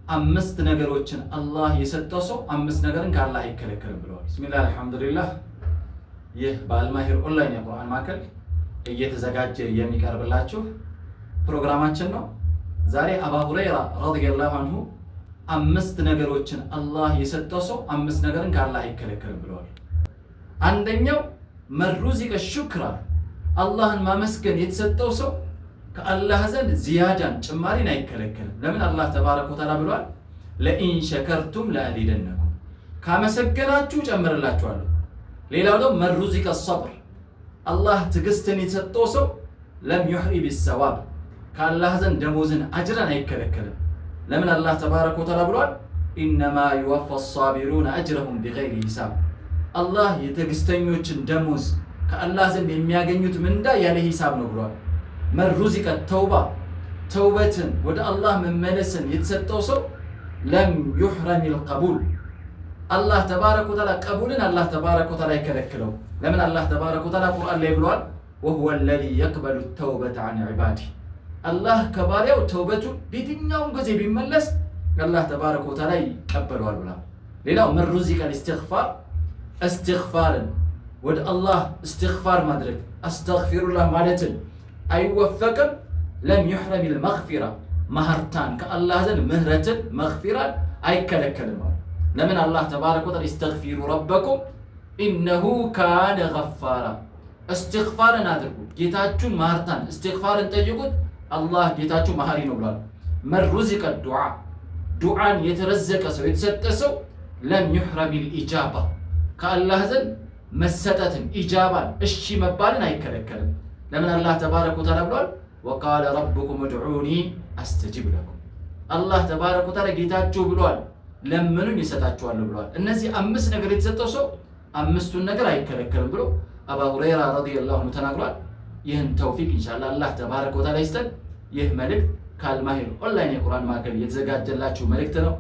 አምስት ነገሮችን አላህ የሰጠው ሰው አምስት ነገርን ከአላህ አይከለከልም ብለዋል። ቢስሚላህ አልሐምዱሊላህ። ይህ በአልማሂር ኦንላይን የቁርአን ማዕከል እየተዘጋጀ የሚቀርብላችሁ ፕሮግራማችን ነው። ዛሬ አቡ ሁረይራ ረዲየላሁ አንሁ አምስት ነገሮችን አላህ የሰጠው ሰው አምስት ነገርን ከአላህ አይከለከልም ብለዋል። አንደኛው መሩዚቀ ሹክራ፣ አላህን ማመስገን የተሰጠው ሰው ከአላህ ዘንድ ዚያዳን ጭማሪን አይከለከልም። ለምን? አላህ ተባረከ ወተዓላ ብሏል፣ ለኢን ሸከርቱም ለአዚደነኩም፣ ካመሰገናችሁ ጨምርላችኋለሁ። ሌላው ደግሞ መሩዚቀ ሰብር፣ አላህ ትዕግስትን የተሰጠው ሰው ለም ዩሕሪ ቢሰዋብ፣ ከአላህ ዘንድ ደሞዝን አጅረን አይከለከልም። ለምን? አላህ ተባረከ ወተዓላ ብሏል፣ ኢነማ ዩወፋ ሳቢሩነ አጅረሁም ቢገይሪ ሂሳብ፣ አላህ የትዕግስተኞችን ደሞዝ ከአላህ ዘንድ የሚያገኙት ምንዳ ያለ ሂሳብ ነው ብሏል። መሩዚቀ ተውባ፣ ተውበትን ወደ አላህ መመለስን የተሰጠው ሰው ለም ዩሕረሚል ቀቡል፣ አላህ ተባረከ ወተዓላ ቀቡልን አላህ ተባረከ ወተዓላ አይከለክለው። ለምን? አላህ ተባረከ ወተዓላ ቁርአን ላይ ብሏል፣ ወሁወ አለዚ የቅበሉ ተውበተ ዐን ዒባዲህ፣ አላህ ከባሪያው ተውበቱን በየትኛውም ጊዜ ቢመለስ አላህ ተባረከ ወተዓላ ይቀበለዋል ብሏል። ሌላው መሩዚቀል ኢስቲግፋር፣ እስትግፋርን ወደ አላህ እስትግፋር ማድረግ አስተግፊሩላህ ማለትን አይወፈቅም። ለም ዩሕረሚል መግፊራ፣ ማህርታን ከአላህ ዘንድ ምህረትን መግፊራን አይከለከልም። ለምን? አላህ ተባረከ ወተዓላ ኢስተግፊሩ ረበኩም ኢነሁ ካነ ገፋራ፣ እስትግፋርን አድርጉ ጌታችሁን ማህርታን እስትግፋርን ጠይቁት አላህ ጌታችሁ መሀሪ ነው ብሏል። መሩዚቀ ዱዓ፣ ዱዓን የተረዘቀ ሰው የተሰጠ ሰው ለም ዩሕረሚል ኢጃባ፣ ከአላህ ዘንድ መሰጠትን ኢጃባን እሺ መባልን አይከለከልም። ለምን? አላህ ተባረከ ወተዓላ ብሏል፣ ወቃለ ረብኩም እድዑኒ አስተጂብ ለኩም፣ አላህ ተባረከ ወተዓላ ጌታችሁ ብሏል ለምኑኝ ይሰጣችኋለሁ ብሏል። እነዚህ አምስት ነገር የተሰጠው ሰው አምስቱን ነገር አይከለከልም ብሎ አቡ ሁረይራ ረዲየላሁ ዐንሁ ተናግሯል። ይህን ተውፊቅ ኢንሻአላህ አላህ ተባረከ ወተዓላ ይስጠን። ይህ መልእክት ከአልማሂር ኦንላይን የቁርአን ማዕከል የተዘጋጀላችሁ መልእክት ነው።